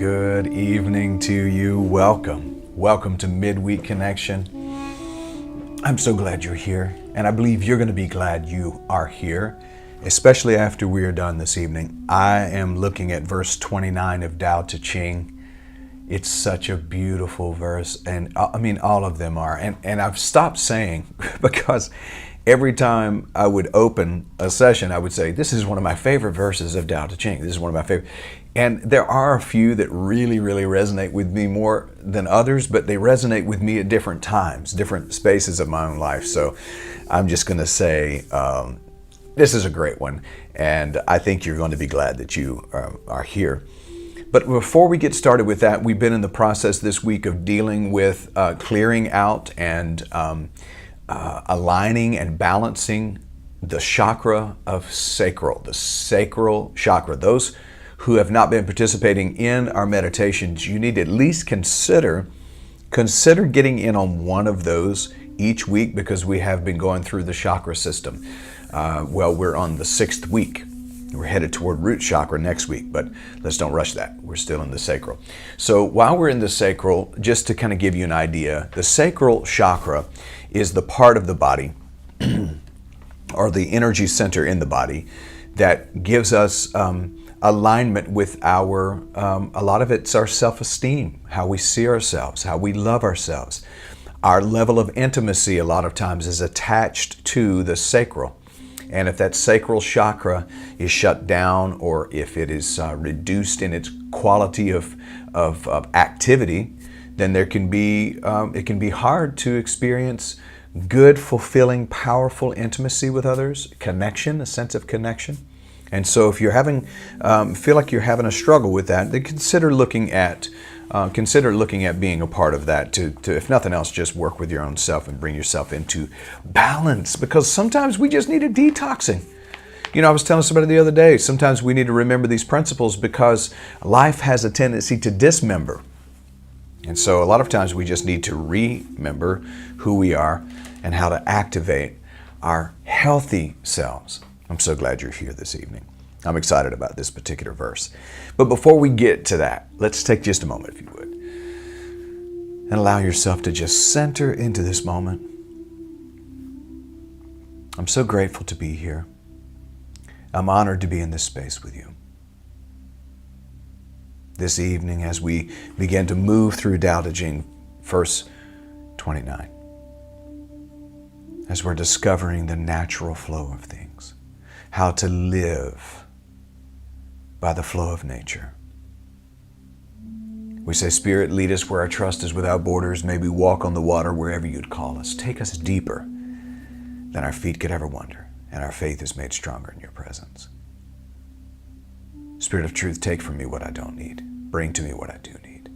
Good evening to you. Welcome. Welcome to Midweek Connection. I'm so glad you're here, and I believe you're going to be glad you are here, especially after we are done this evening. I am looking at verse 29 of Tao Te Ching. It's such a beautiful verse, and I mean, all of them are. And I've stopped saying, because every time I would open a session, I would say, this is one of my favorite verses of Tao Te Ching. This is one of my favorite. And there are a few that really, really resonate with me more than others, but they resonate with me at different times, different spaces of my own life. So I'm just going to say, this is a great one. And I think you're going to be glad that you are here. But before we get started with that, we've been in the process this week of dealing with clearing out and aligning and balancing the chakra of sacral, the sacral chakra. Those who have not been participating in our meditations, you need to at least consider getting in on one of those each week, because we have been going through the chakra system. We're on the 6th week. We're headed toward root chakra next week, but let's don't rush that. We're still in the sacral. So while we're in the sacral, just to kind of give you an idea, the sacral chakra is the part of the body or the energy center in the body that gives us alignment with our, a lot of it's our self-esteem, how we see ourselves, how we love ourselves. Our level of intimacy a lot of times is attached to the sacral. And if that sacral chakra is shut down, or if it is reduced in its quality of activity, then there can be, it can be hard to experience good, fulfilling, powerful intimacy with others, connection, a sense of connection. And so if you're having, feel like you're having a struggle with that, then consider looking at being a part of that to, if nothing else, just work with your own self and bring yourself into balance, because sometimes we just need a detoxing. You know, I was telling somebody the other day, sometimes we need to remember these principles because life has a tendency to dismember. And so a lot of times we just need to remember who we are and how to activate our healthy selves. I'm so glad you're here this evening. I'm excited about this particular verse. But before we get to that, let's take just a moment, if you would, and allow yourself to just center into this moment. I'm so grateful to be here. I'm honored to be in this space with you. This evening, as we begin to move through Tao Te Ching, verse 29, as we're discovering the natural flow of things, how to live by the flow of nature. We say, Spirit, lead us where our trust is without borders. May we walk on the water wherever you'd call us. Take us deeper than our feet could ever wander, and our faith is made stronger in your presence. Spirit of truth, take from me what I don't need. Bring to me what I do need.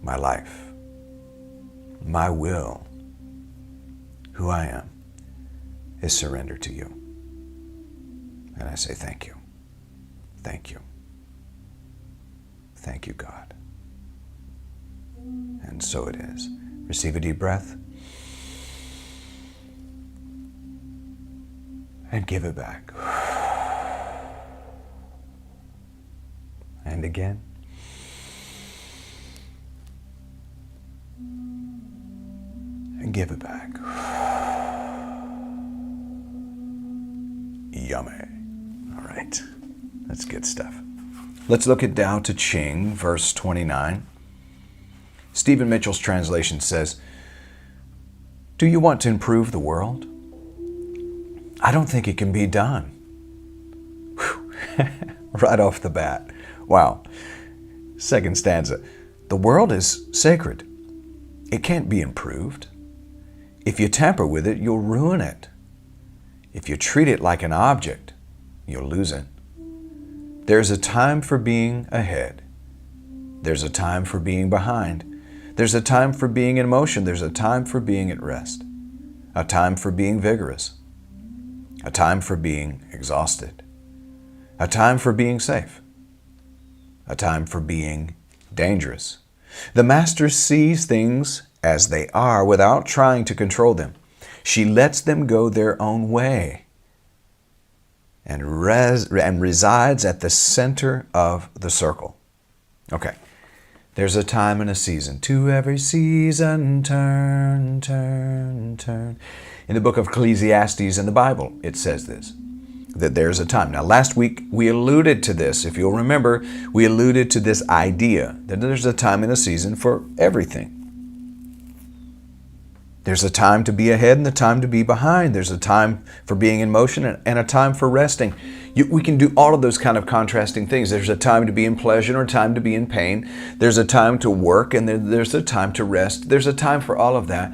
My life, my will, who I am, is surrendered to you. And I say thank you. Thank you. Thank you, God. And so it is. Receive a deep breath. And give it back. And again. And give it back. Yummy. All right, that's good stuff. Let's look at Tao Te Ching, verse 29. Stephen Mitchell's translation says, do you want to improve the world? I don't think it can be done. Right off the bat. Wow. Second stanza. The world is sacred. It can't be improved. If you tamper with it, you'll ruin it. If you treat it like an object, you'll lose it. There's a time for being ahead. There's a time for being behind. There's a time for being in motion. There's a time for being at rest. A time for being vigorous. A time for being exhausted. A time for being safe. A time for being dangerous. The Master sees things as they are without trying to control them. She lets them go their own way and resides at the center of the circle. Okay, There's a time and a season. To every season, turn, turn, turn. In the book of Ecclesiastes in the Bible, it says this, that there's a time. Now, last week we alluded to this. If you'll remember, we alluded to this idea that there's a time and a season for everything. There's a time to be ahead and a time to be behind. There's a time for being in motion and a time for resting. We can do all of those kind of contrasting things. There's a time to be in pleasure or a time to be in pain. There's a time to work and there's a time to rest. There's a time for all of that.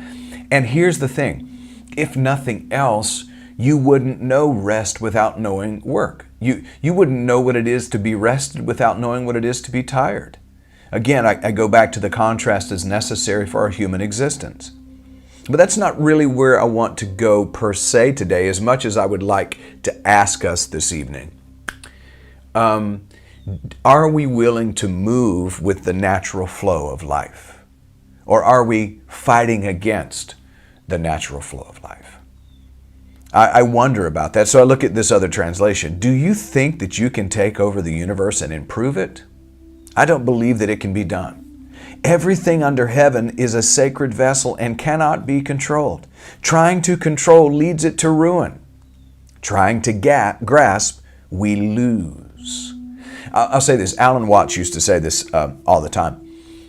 And here's the thing. If nothing else, you wouldn't know rest without knowing work. You wouldn't know what it is to be rested without knowing what it is to be tired. Again, I go back to the contrast as necessary for our human existence. But that's not really where I want to go per se today, as much as I would like to ask us this evening. Are we willing to move with the natural flow of life? Or are we fighting against the natural flow of life? I wonder about that. So I look at this other translation. Do you think that you can take over the universe and improve it? I don't believe that it can be done. Everything under heaven is a sacred vessel and cannot be controlled. Trying to control leads it to ruin. Trying to grasp, we lose. I'll say this. Alan Watts used to say this all the time.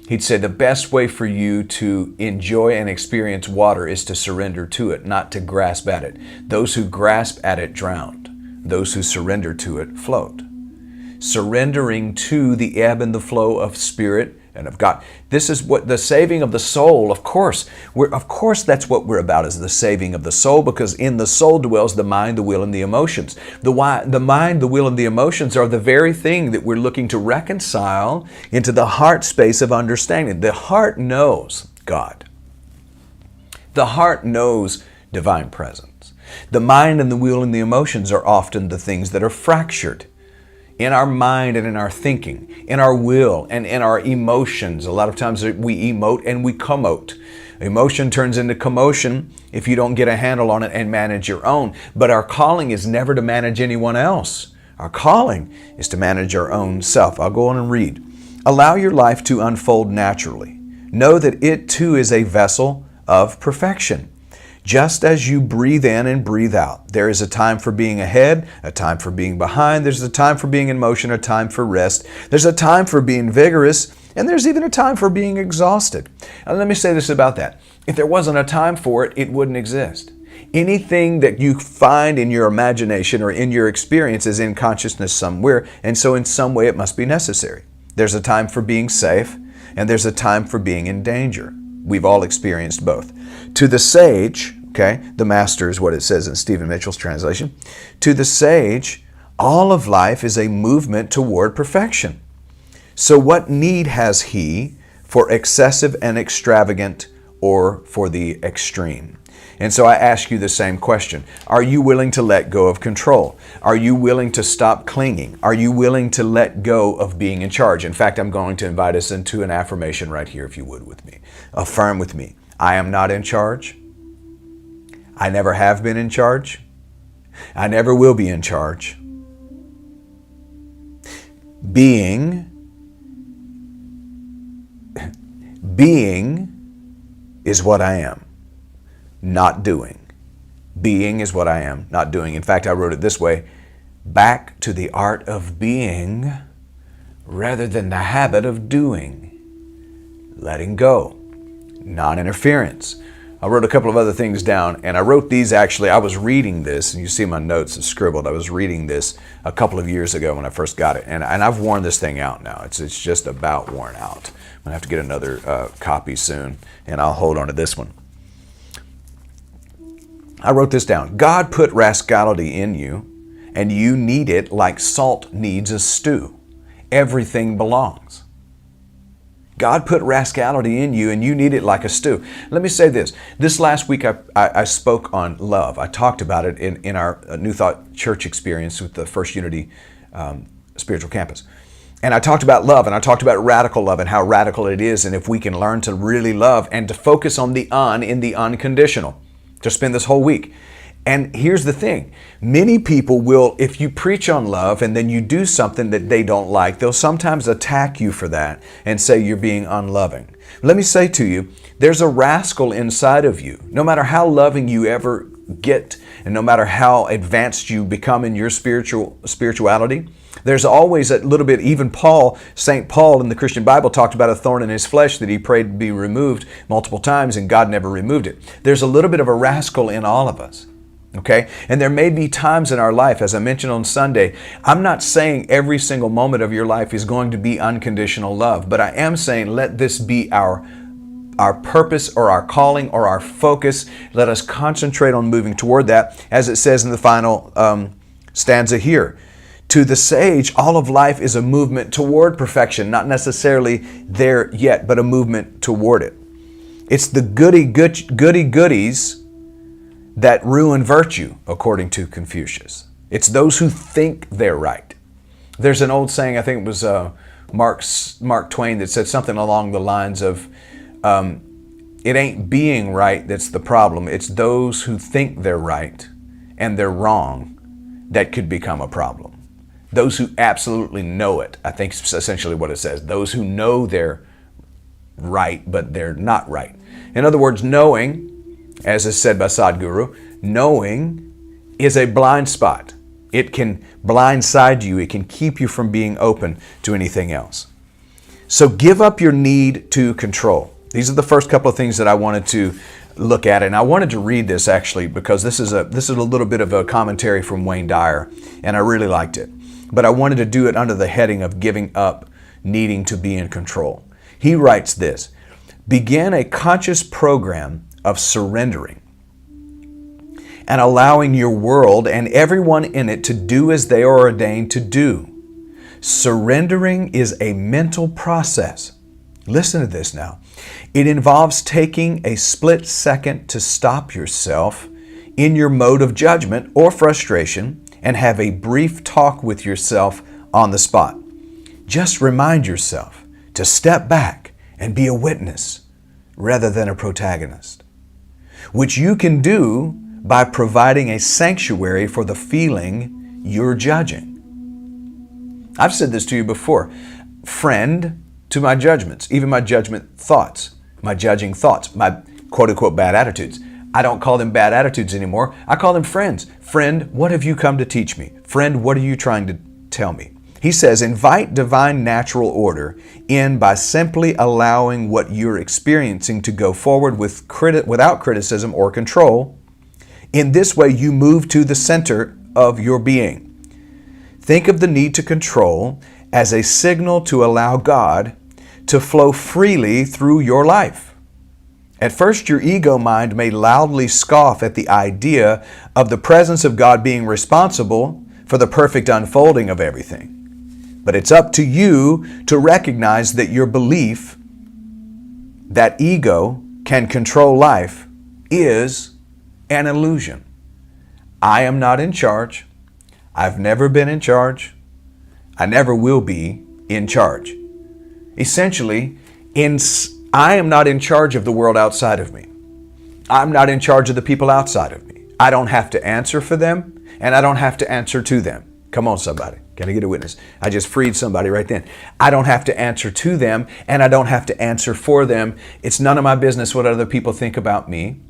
He'd say the best way for you to enjoy and experience water is to surrender to it, not to grasp at it. Those who grasp at it drown. Those who surrender to it float. Surrendering to the ebb and the flow of spirit and of God. This is what the saving of the soul, of course. That's what we're about, is the saving of the soul, because in the soul dwells the mind, the will, and the emotions. The mind, the will, and the emotions are the very thing that we're looking to reconcile into the heart space of understanding. The heart knows God. The heart knows divine presence. The mind and the will and the emotions are often the things that are fractured in our mind and in our thinking, in our will and in our emotions. A lot of times we emote and we commote. Emotion turns into commotion if you don't get a handle on it and manage your own. But our calling is never to manage anyone else. Our calling is to manage our own self. I'll go on and read. Allow your life to unfold naturally. Know that it too is a vessel of perfection. Just as you breathe in and breathe out, there is a time for being ahead, a time for being behind, there's a time for being in motion, a time for rest, there's a time for being vigorous, and there's even a time for being exhausted. And let me say this about that. If there wasn't a time for it, it wouldn't exist. Anything that you find in your imagination or in your experience is in consciousness somewhere, and so in some way it must be necessary. There's a time for being safe, and there's a time for being in danger. We've all experienced both. To the sage, the master is what it says in Stephen Mitchell's translation. To the sage, all of life is a movement toward perfection. So what need has he for excessive and extravagant or for the extreme? And so I ask you the same question. Are you willing to let go of control? Are you willing to stop clinging? Are you willing to let go of being in charge? In fact, I'm going to invite us into an affirmation right here, if you would, with me. Affirm with me. I am not in charge. I never have been in charge. I never will be in charge. Being is what I am, not doing. Being is what I am, not doing. In fact, I wrote it this way: back to the art of being rather than the habit of doing. Letting go, non-interference. I wrote a couple of other things down, and I wrote these actually, I was reading this, and you see my notes scribbled. I was reading this a couple of years ago when I first got it, and I've worn this thing out now. It's just about worn out. I'm going to have to get another copy soon, and I'll hold on to this one. I wrote this down. God put rascality in you, and you need it like salt needs a stew. Everything belongs. God put rascality in you and you need it like a stew. Let me say this. This last week I spoke on love. I talked about it in our New Thought Church experience with the First Unity Spiritual Campus. And I talked about love, and I talked about radical love and how radical it is, and if we can learn to really love and to focus on the in the unconditional, to spend this whole week. And here's the thing. Many people will, if you preach on love and then you do something that they don't like, they'll sometimes attack you for that and say you're being unloving. Let me say to you, there's a rascal inside of you. No matter how loving you ever get, and no matter how advanced you become in your spirituality, there's always a little bit, even St. Paul in the Christian Bible talked about a thorn in his flesh that he prayed to be removed multiple times and God never removed it. There's a little bit of a rascal in all of us. Okay? And there may be times in our life, as I mentioned on Sunday, I'm not saying every single moment of your life is going to be unconditional love, but I am saying let this be our purpose or our calling or our focus. Let us concentrate on moving toward that, as it says in the final stanza here. To the sage, all of life is a movement toward perfection, not necessarily there yet, but a movement toward it. It's the goodies that ruin virtue, according to Confucius. It's those who think they're right. There's an old saying, I think it was Mark Twain, that said something along the lines of, it ain't being right that's the problem. It's those who think they're right and they're wrong that could become a problem. Those who absolutely know it, I think is essentially what it says. Those who know they're right, but they're not right. In other words, knowing, as is said by Sadhguru, knowing is a blind spot. It can blindside you. It can keep you from being open to anything else. So give up your need to control. These are the first couple of things that I wanted to look at. And I wanted to read this actually because this is a little bit of a commentary from Wayne Dyer, and I really liked it. But I wanted to do it under the heading of giving up needing to be in control. He writes this: begin a conscious program of surrendering and allowing your world and everyone in it to do as they are ordained to do. Surrendering is a mental process. Listen to this now. It involves taking a split second to stop yourself in your mode of judgment or frustration and have a brief talk with yourself on the spot. Just remind yourself to step back and be a witness rather than a protagonist, which you can do by providing a sanctuary for the feeling you're judging. I've said this to you before. Friend to my judgments, even my judgment thoughts, my judging thoughts, my quote-unquote bad attitudes. I don't call them bad attitudes anymore. I call them friends. Friend, what have you come to teach me? Friend, what are you trying to tell me? He says, invite divine natural order in by simply allowing what you're experiencing to go forward without criticism or control. In this way, you move to the center of your being. Think of the need to control as a signal to allow God to flow freely through your life. At first, your ego mind may loudly scoff at the idea of the presence of God being responsible for the perfect unfolding of everything. But it's up to you to recognize that your belief that ego can control life is an illusion. I am not in charge. I've never been in charge. I never will be in charge. Essentially, I am not in charge of the world outside of me. I'm not in charge of the people outside of me. I don't have to answer for them, and I don't have to answer to them. Come on, somebody. Can I get a witness? I just freed somebody right then. I don't have to answer to them, and I don't have to answer for them. It's none of my business what other people think about me.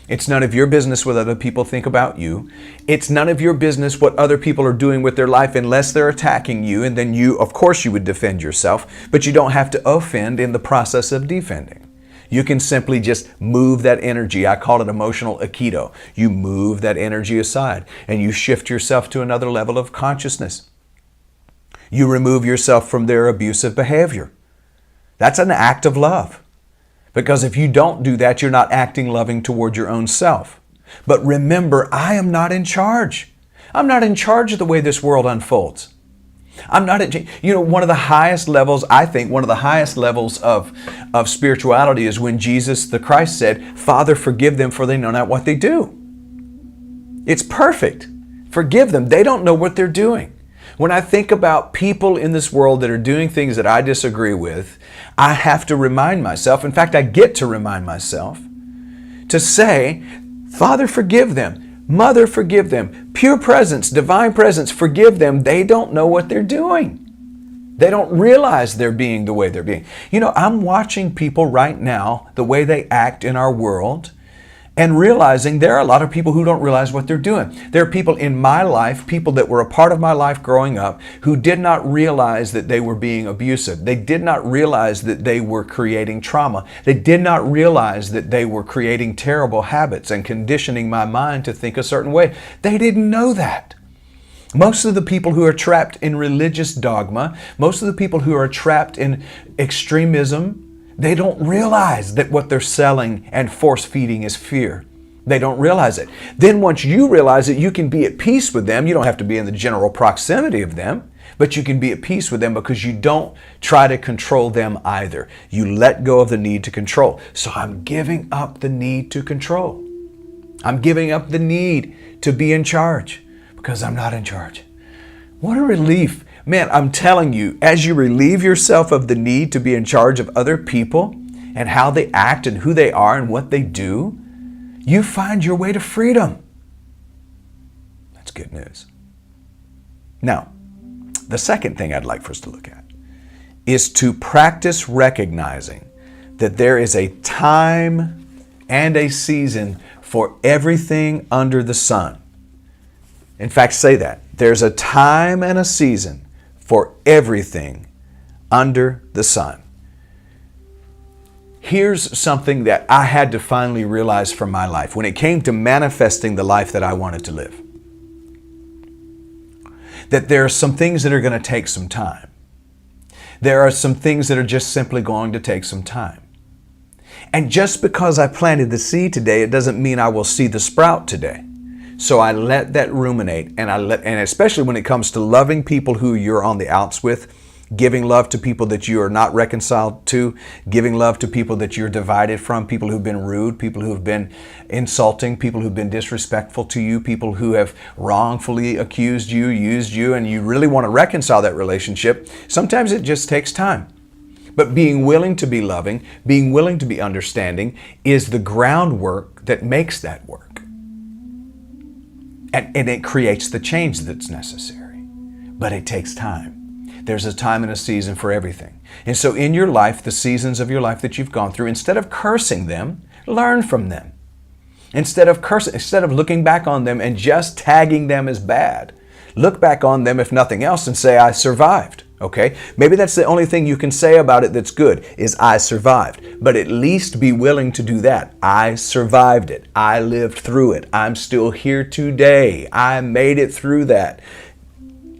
It's none of your business what other people think about you. It's none of your business what other people are doing with their life unless they're attacking you, and then you, of course, you would defend yourself, but you don't have to offend in the process of defending. You can simply just move that energy. I call it emotional aikido. You move that energy aside and you shift yourself to another level of consciousness. You remove yourself from their abusive behavior. That's an act of love. Because if you don't do that, you're not acting loving toward your own self. But remember, I am not in charge. I'm not in charge of the way this world unfolds. I'm not in, one of the highest levels, I think, one of the highest levels of spirituality is when Jesus the Christ said, Father, forgive them for they know not what they do. It's perfect. Forgive them. They don't know what they're doing. When I think about people in this world that are doing things that I disagree with, I have to remind myself, in fact, I get to remind myself to say, Father, forgive them. Mother, forgive them. Pure presence, divine presence, forgive them. They don't know what they're doing. They don't realize they're being the way they're being. You know, I'm watching people right now, the way they act in our world, and realizing there are a lot of people who don't realize what they're doing. There are people in my life, people that were a part of my life growing up, who did not realize that they were being abusive. They did not realize that they were creating trauma. They did not realize that they were creating terrible habits and conditioning my mind to think a certain way. They didn't know that. Most of the people who are trapped in religious dogma, most of the people who are trapped in extremism, they don't realize that what they're selling and force feeding is fear. They don't realize it. Then once you realize it, you can be at peace with them. You don't have to be in the general proximity of them, but you can be at peace with them because you don't try to control them either. You let go of the need to control. So I'm giving up the need to control. I'm giving up the need to be in charge because I'm not in charge. What a relief. Man, I'm telling you, as you relieve yourself of the need to be in charge of other people and how they act and who they are and what they do, you find your way to freedom. That's good news. Now, the second thing I'd like for us to look at is to practice recognizing that there is a time and a season for everything under the sun. In fact, say that. There's a time and a season for everything under the sun. Here's something that I had to finally realize from my life when it came to manifesting the life that I wanted to live. That there are some things that are going to take some time. There are some things that are just simply going to take some time. And just because I planted the seed today, it doesn't mean I will see the sprout today. So I let that ruminate, and especially when it comes to loving people who you're on the outs with, giving love to people that you are not reconciled to, giving love to people that you're divided from, people who've been rude, people who've been insulting, people who've been disrespectful to you, people who have wrongfully accused you, used you, and you really want to reconcile that relationship. Sometimes it just takes time. But being willing to be loving, being willing to be understanding is the groundwork that makes that work. And it creates the change that's necessary. But it takes time. There's a time and a season for everything. And so in your life, the seasons of your life that you've gone through, instead of cursing them, learn from them. Instead of looking back on them and just tagging them as bad, look back on them, if nothing else, and say, I survived. Okay? Maybe that's the only thing you can say about it that's good, is I survived. But at least be willing to do that. I survived it. I lived through it. I'm still here today. I made it through that.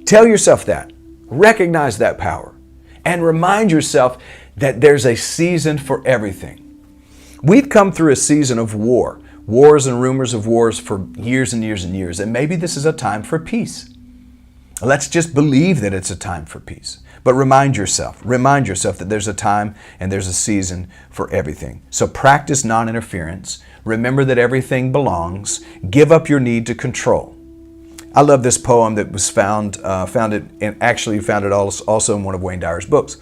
Tell yourself that. Recognize that power. And remind yourself that there's a season for everything. We've come through a season of war. Wars and rumors of wars for years and years and years. And maybe this is a time for peace. Let's just believe that it's a time for peace. But remind yourself that there's a time and there's a season for everything. So practice non-interference. Remember that everything belongs. Give up your need to control. I love this poem that was found also in one of Wayne Dyer's books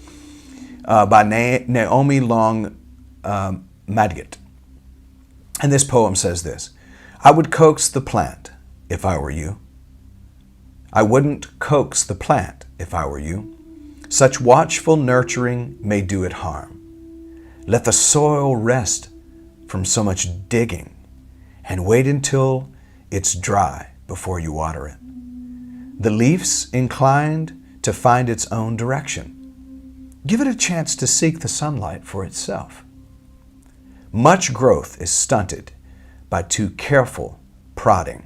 by Naomi Long Madget. And this poem says this: I would coax the plant if I were you. I wouldn't coax the plant if I were you. Such watchful nurturing may do it harm. Let the soil rest from so much digging and wait until it's dry before you water it. The leaf's inclined to find its own direction. Give it a chance to seek the sunlight for itself. Much growth is stunted by too careful prodding,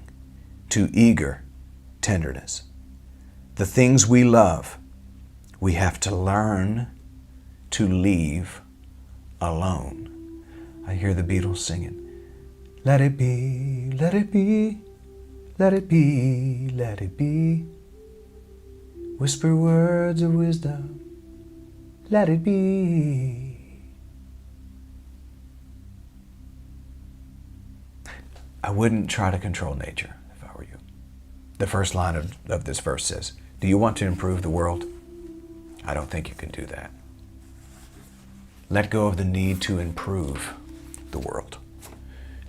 too eager tenderness. The things we love, we have to learn to leave alone. I hear the Beatles singing, let it be, let it be, let it be, let it be. Whisper words of wisdom, let it be. I wouldn't try to control nature if I were you. The first line of this verse says, do you want to improve the world? I don't think you can do that. Let go of the need to improve the world.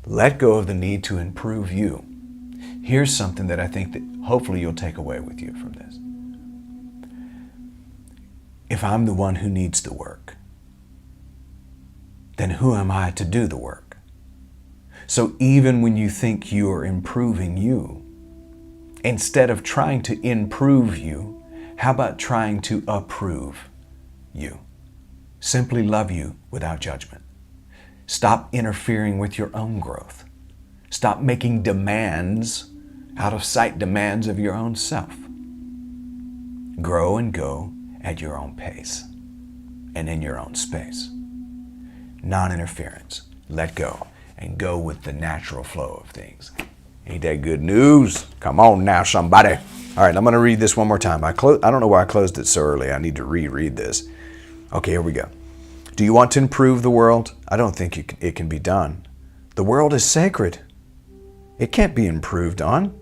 Let go of the need to improve you. Here's something that I think that hopefully you'll take away with you from this. If I'm the one who needs the work, then who am I to do the work? So even when you think you are improving you, instead of trying to improve you, how about trying to approve you? Simply love you without judgment. Stop interfering with your own growth. Stop making demands, out of sight demands of your own self. Grow and go at your own pace and in your own space. Non-interference. Let go and go with the natural flow of things. Ain't that good news? Come on now, somebody. All right, I'm going to read this one more time. I don't know why I closed it so early. I need to reread this. Okay, here we go. Do you want to improve the world? I don't think it can be done. The world is sacred. It can't be improved on.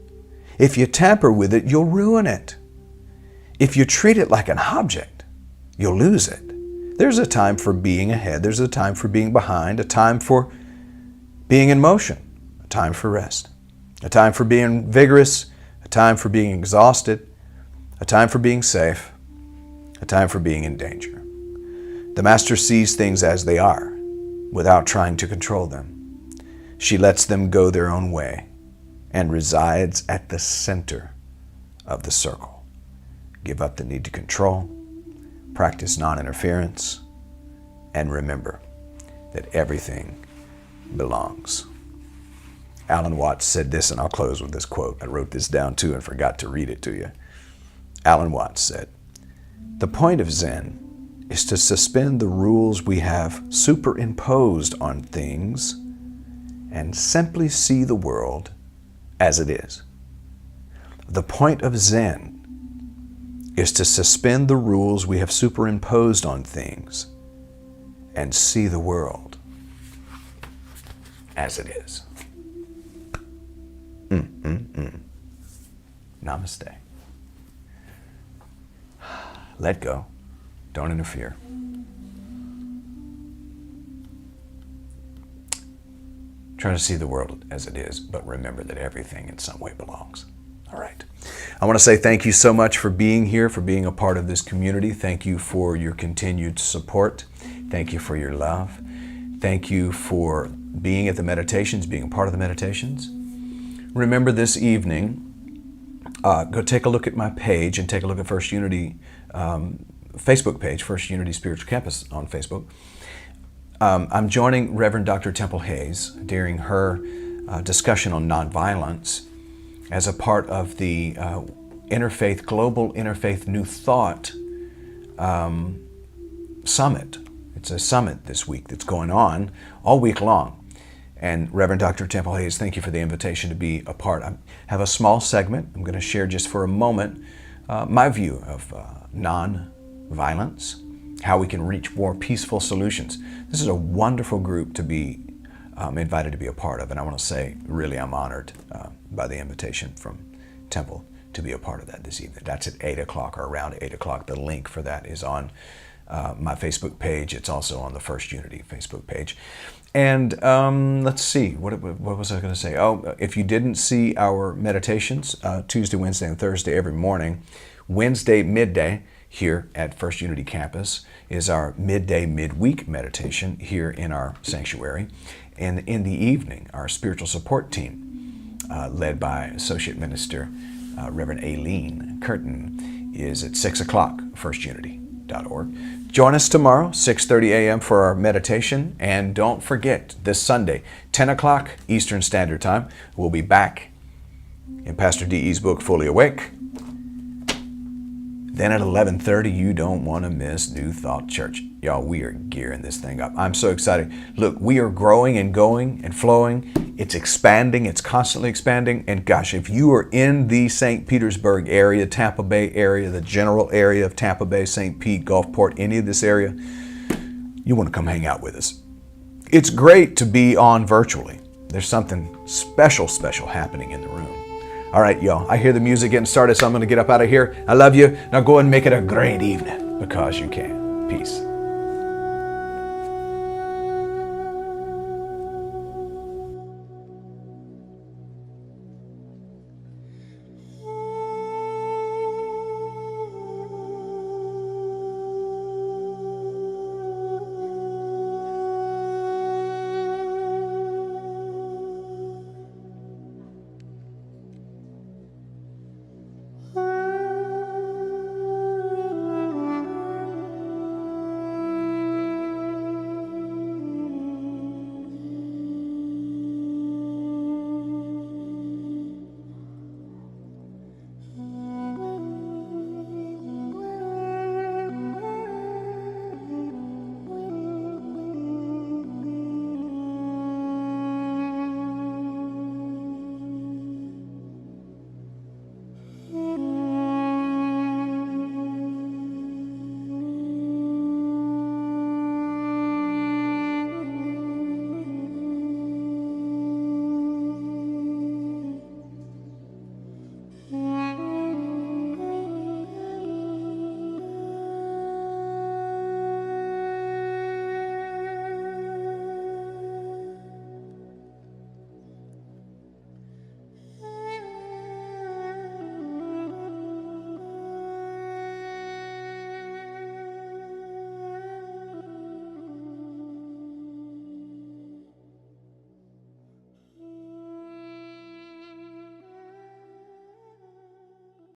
If you tamper with it, you'll ruin it. If you treat it like an object, you'll lose it. There's a time for being ahead. There's a time for being behind, a time for being in motion, a time for rest, a time for being vigorous, a time for being exhausted, a time for being safe, a time for being in danger. The Master sees things as they are without trying to control them. She lets them go their own way and resides at the center of the circle. Give up the need to control, practice non-interference, and remember that everything belongs. Alan Watts said this, and I'll close with this quote. I wrote this down too and forgot to read it to you. Alan Watts said, "The point of Zen is to suspend the rules we have superimposed on things and simply see the world as it is." The point of Zen is to suspend the rules we have superimposed on things and see the world as it is. Namaste. Let go. Don't interfere. Try to see the world as it is, but remember that everything in some way belongs. All right. I want to say thank you so much for being here, for being a part of this community. Thank you for your continued support. Thank you for your love. Thank you for being at the meditations, being a part of the meditations. Remember this evening, go take a look at my page and take a look at First Unity Facebook page, First Unity Spiritual Campus on Facebook. I'm joining Reverend Dr. Temple Hayes during her discussion on nonviolence as a part of the Global Interfaith New Thought Summit. It's a summit this week that's going on all week long. And Reverend Dr. Temple Hayes, thank you for the invitation to be a part. I have a small segment. I'm going to share just for a moment my view of non-violence, how we can reach more peaceful solutions. This is a wonderful group to be invited to be a part of, and I want to say, really, I'm honored by the invitation from Temple to be a part of that this evening. That's at 8 o'clock or around 8 o'clock. The link for that is on my Facebook page. It's also on the First Unity Facebook page. And let's see, what was I going to say? Oh, if you didn't see our meditations, Tuesday, Wednesday, and Thursday every morning, Wednesday midday here at First Unity Campus is our midweek meditation here in our sanctuary. And in the evening, our spiritual support team, led by Associate Minister Reverend Aileen Curtin, is at 6 o'clock, firstunity.org. Join us tomorrow, 6:30 a.m. for our meditation. And don't forget, this Sunday, 10 o'clock Eastern Standard Time, we'll be back in Pastor D.E.'s book, Fully Awake. Then at 11:30, you don't want to miss New Thought Church. Y'all, we are gearing this thing up. I'm so excited. Look, we are growing and going and flowing. It's expanding. It's constantly expanding. And gosh, if you are in the St. Petersburg area, Tampa Bay area, the general area of Tampa Bay, St. Pete, Gulfport, any of this area, you want to come hang out with us. It's great to be on virtually. There's something special happening in the room. All right, y'all, I hear the music getting started, so I'm going to get up out of here. I love you. Now go and make it a great evening because you can. Peace.